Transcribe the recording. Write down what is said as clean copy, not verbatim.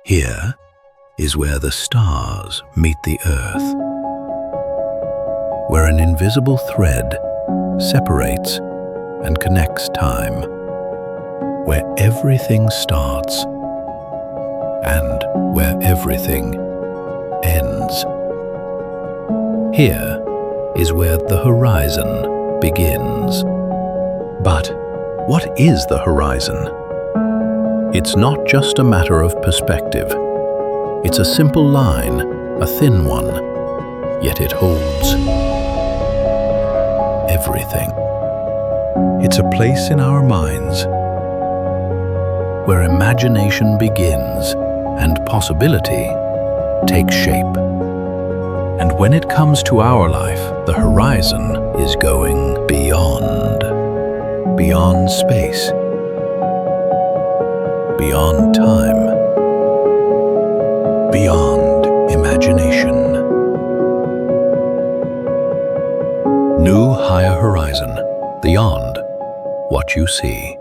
Here is where the stars meet the earth, where an invisible thread separates and connects time, where everything starts and where everything ends. Here is where the horizon begins. But what is the horizon? It's not just a matter of perspective. It's a simple line, a thin one, yet it holds everything. It's a place in our minds where imagination begins and possibility takes shape. And when it comes to our life, the horizon is going beyond space, beyond time, beyond imagination. New higher horizon, beyond what you see.